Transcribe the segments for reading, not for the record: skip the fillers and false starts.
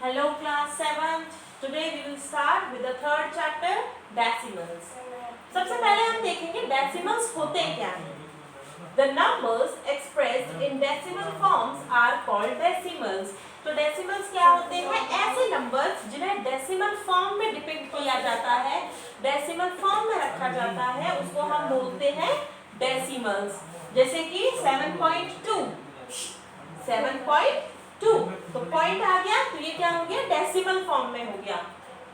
Hello class 7th. Today we will start with the third chapter decimals. सबसे पहले हम देखेंगे decimals होते क्या हैं. The numbers expressed in decimal forms are called decimals. तो decimals क्या होते हैं? ऐसे numbers जिन्हें decimal form में डिपिक्ट किया जाता है, decimal form में रखा जाता है, उसको हम बोलते हैं decimals. जैसे कि 7.2 7.2 तो पॉइंट आ गया, तो ये क्या हो गया? डेसिमल फॉर्म में हो गया.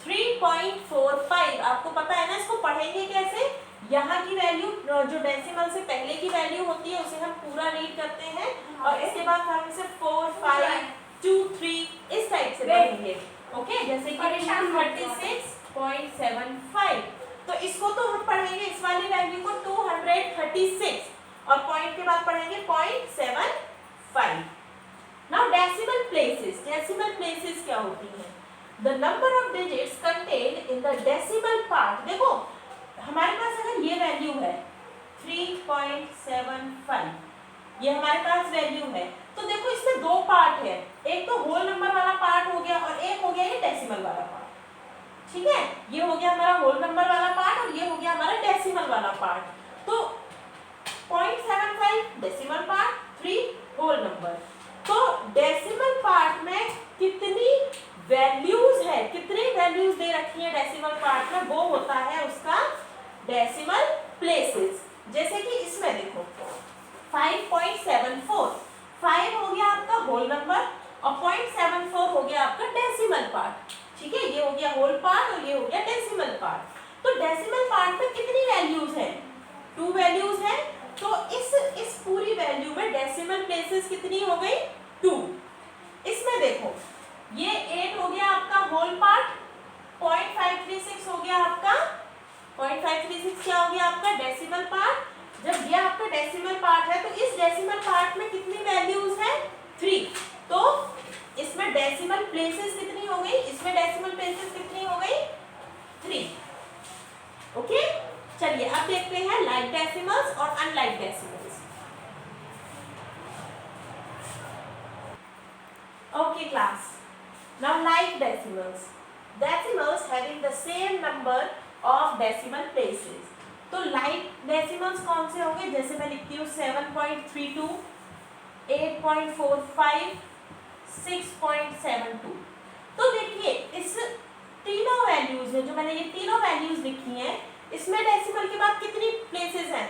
3.45 आपको पता है ना, इसको पढ़ेंगे कैसे? यहाँ की वैल्यू जो डेसिमल से पहले की वैल्यू होती है उसे हम पूरा रीड करते हैं और इसके बाद हम इसे 4, 5, 2, 3 इस टाइप से पढ़ेंगे. ओके, जैसे कि 236.75 तो इसको तो हम पढ़ेंगे इस वाली वैल्यू को 236 और पॉइंट के बाद पढ़ेंगे 0.75. Now decimal places क्या होती हैं? The number of digits contained in the decimal part. देखो हमारे पास अगर ये वैल्यू है 3.75, ये हमारे पास वैल्यू है, तो देखो इसमें दो पार्ट है, एक तो होल नंबर वाला पार्ट हो गया और एक हो गया ये डेसिमल वाला पार्ट. ठीक है, ये हो गया हमारा होल नंबर वाला पार्ट और ये हो गया हमारा डेसिमल वाला पार्ट. तो 0.75 डेसिमल पार्ट, 3 होल नंबर. तो डेसिमल पार्ट में कितनी वैल्यूज है, कितनी वैल्यूज दे रखी है डेसिमल पार्ट में, वो होता है उसका डेसिमल प्लेसेस. जैसे कि इसमें देखो 5.74 5 हो गया आपका होल नंबर और 0.74 हो गया आपका डेसिमल पार्ट. ठीक है, ये हो गया होल पार्ट और ये हो गया डेसिमल पार्ट. तो डेसिमल पार्ट में कितनी वैल्यूज है? 2 वैल्यूज है. तो इस पूरी वैल्यू में डेसिमल प्लेसेस कितनी हो गई? 2. इसमें देखो ये 8 हो गया आपका होल पार्ट, 0.536 हो गया आपका 0.536 क्या हो गया आपका डेसिमल पार्ट. जब ये आपका डेसिमल पार्ट है तो इस डेसिमल पार्ट में कितनी वैल्यूज है? 3. तो इसमें डेसिमल प्लेसेस कितनी हो गई? इसमें डेसिमल प्लेसेस कितनी हो गई? 3. ओके, चलिए अब देखते हैं लाइक डेसिमल्स और unlike decimals. Okay class, now like decimals. Decimals having the same number of decimal places. तो लाइक डेसिमल्स कौन से होंगे? जैसे मैं लिखती हूँ 7.32, 8.45, 6.72. तो देखिए इस तीनों वैल्यूज में, जो मैंने ये तीनों वैल्यूज लिखी हैं, इसमें डेसिमल के बाद कितनी प्लेसेस हैं?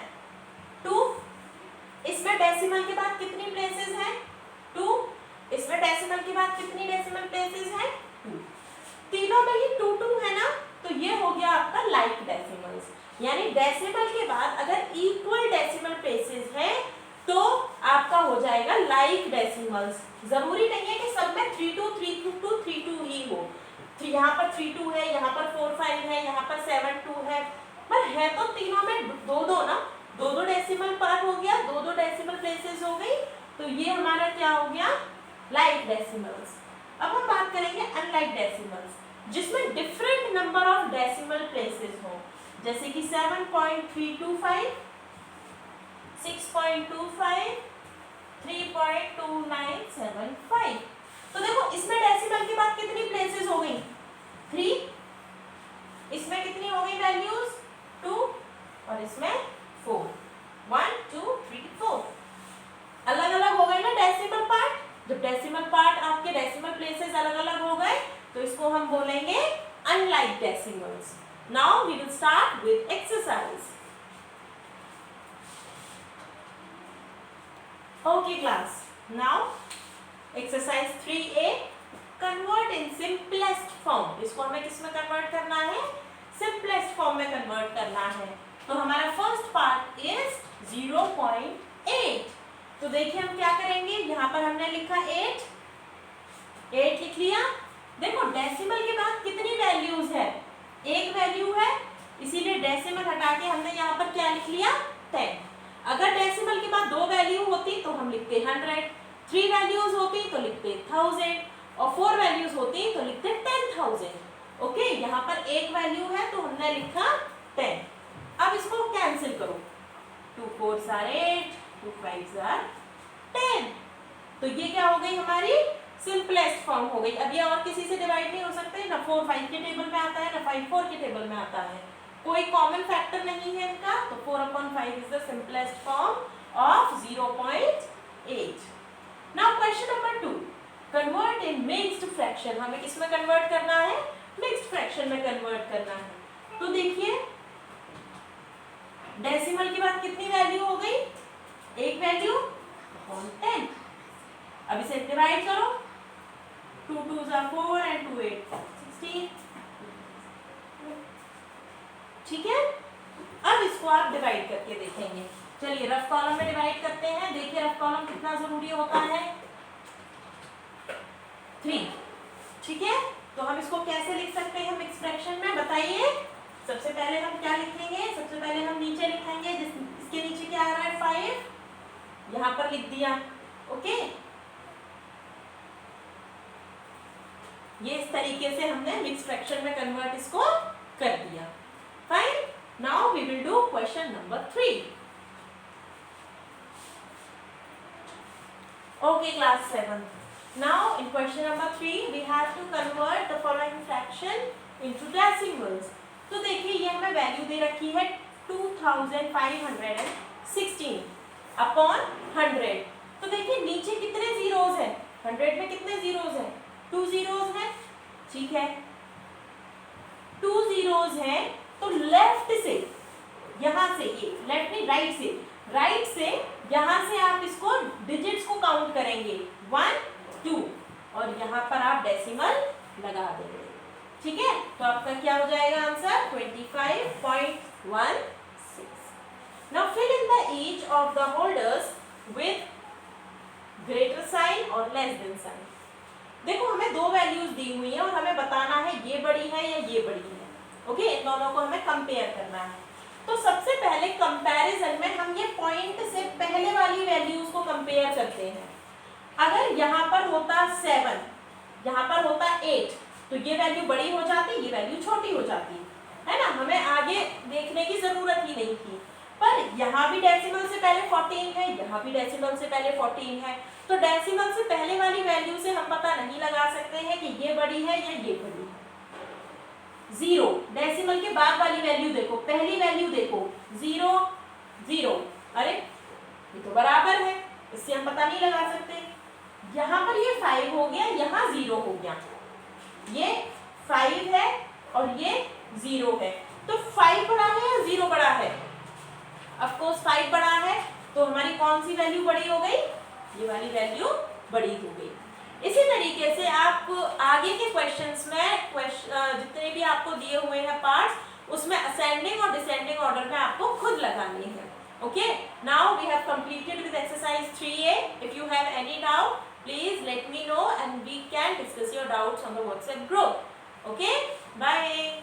2. इसमें डेसिमल के बाद कितनी प्लेसेस हैं? 2. इसमें डेसिमल के बाद कितनी डेसिमल प्लेसेस हैं? 2. तीनों में ही 2 2 है ना, तो ये हो गया आपका लाइक डेसिमल्स. यानी डेसिमल के बाद अगर इक्वल डेसिमल प्लेसेस हैं तो आपका हो जाएगा लाइक डेसिमल्स. जरूरी नहीं है कि सब में 32 32 32 ही हो. यहाँ पर 32 है, यहाँ पर 45 है, यहाँ पर 72 है, पर है तो तीनों में दो दो ना, दो दो डेसिमल पार्ट हो गया, दो दो डेसिमल प्लेसेस हो गई. तो ये हमारा क्या हो गया? Like decimals. अब हम बात करेंगे अनलाइक डेसिमल्स, जिसमें different number of decimal places हो. जैसे कि 7.325, 6.25, 3.2975. तो देखो इसमें डेसिमल के बाद कितनी प्लेसेस हो गई? 3. इसमें कितनी हो गई वैल्यूज? 2 और इसमें 4. 1 2 3 4 अलग अलग हो गए ना डेसिमल पार्ट. जब डेसिमल पार्ट आपके डेसिमल प्लेसेस अलग अलग हो गए तो इसको हम बोलेंगे unlike decimals. Now we will start with exercise. Okay class, now exercise 3A, convert in simplest form. इसको हमें किस में कन्वर्ट करना है? सिंपलेस्ट फॉर्म में कन्वर्ट करना है. तो हमारा फर्स्ट पार्ट इज 0.8. तो देखिए हम क्या करेंगे, यहाँ पर हमने लिखा 8 लिख लिया. देखो डेसिमल के बाद कितनी वैल्यूज है? एक वैल्यू है, इसीलिए डेसिमल हटा के हमने यहाँ पर क्या लिख लिया? 10. अगर डेसिमल के बाद 2 वैल्यू होती तो हम लिखते 100, 3 वैल्यूज होती तो लिखते 1000 और 4 वैल्यूज होती तो लिखते 10,000. ओके, यहाँ पर एक वैल्यू है तो हमने लिखा 10. अब इसको कैंसिल करो. 2 4s are 8, 2 5s are 10. तो ये क्या हो गई हमारी सिंपलेस्ट फॉर्म हो गई। अब ये और किसी से डिवाइड नहीं हो सकते, ना 4 5 के टेबल में आता है, ना 5 4 के टेबल में आता है, कोई कॉमन फैक्टर नहीं है इनका, तो 4/5 is the simplest form of 0.8। Now question number 2, convert in mixed fraction. हमें किसमें कन्वर्ट करना है? मिक्स्ड फ्रैक्शन में कन्वर्ट करना है। तो देखिए डेसिमल के बाद कितनी वैल्यू हो गई? एक वैल्यू अपॉन 10। अब इसे डिवाइड करो, 2 2 are 4 and 2 8 16। ठीक है, अब इसको आप डिवाइड करके देखेंगे। चलिए रफ कॉलम में डिवाइड करते हैं। देखिए रफ कॉलम कितना जरूरी होता है? 3। ठीक है, तो हम इसको कैसे लिख सकते हैं मिक्स फ्रैक्शन में, बताइए। सबसे पहले हम क्या लिखेंगे? सबसे पहले हम नीचे लिखेंगे, इसके नीचे क्या आ रहा है? 5, यहां पर लिख दिया। ओके, ये इस तरीके से हमने मिक्स फ्रैक्शन में कन्वर्ट इसको कर दिया। Fine, now we will do question number 3। Okay class 7, now in question number 3 we have to convert the following fraction into decimals। तो देखिए ये हमें वैल्यू दे रखी है 2516 अपॉन 100। तो देखिए नीचे कितने जीरोस हैं? 100 में कितने जीरोस हैं? 2 जीरोस हैं। ठीक है, 2 जीरोस हैं, तो लेफ्ट से, यहां से, ये लेफ्ट नहीं राइट से यहां से आप इसको डिजिट्स को काउंट करेंगे 1 2 और यहाँ पर आप डेसिमल लगा देंगे। ठीक है, तो आपका क्या हो जाएगा answer? 25.16। Now fill in the each of the holders with greater sign और लेस देन साइन। देखो हमें दो वैल्यूज दी हुई है और हमें बताना है ये बड़ी है या ये बड़ी है। ओके, इन दोनों को हमें कंपेयर करना है। तो सबसे पहले कंपैरिजन में हम ये पॉइंट से पहले वाली वैल्यूज को कंपेयर करते हैं। अगर यहाँ पर होता 7, यहाँ पर होता 8, तो ये वैल्यू बड़ी हो जाती, ये वैल्यू छोटी हो जाती है ना, हमें आगे देखने की जरूरत ही नहीं थी। पर यहाँ भी डेसिमल से पहले 14 है, यहाँ भी डेसिमल से पहले 14 है, तो डेसिमल से पहले वाली वैल्यू से हम पता नहीं लगा सकते हैं कि ये बड़ी है या ये बड़ी है। 0, डेसिमल के बाद वाली वैल्यू देखो, पहली वैल्यू देखो 0 0, अरे ये तो बराबर है, इससे हम पता नहीं लगा सकते। यहाँ पर ये 5 हो गया, यहाँ 0 हो गया, ये 5 है और ये 0 है, तो 5 बड़ा है या 0 बड़ा है? ऑफ कोर्स 5 बड़ा है, तो हमारी कौन सी वैल्यू बड़ी हो गई? ये वाली वैल्यू बड़ी हो गई। इसी तरीके से आप आगे के क्वेश्चंस में जितने भी आपको दिए हुए हैं पार्ट्स, उसमें असेंडिंग और डिसेंडिंग ऑर्डर में आपको खुद लगानी है। Okay, now we have completed with exercise 3A। If you have any doubt please let me know and we can discuss your doubts on the WhatsApp group. Okay, bye.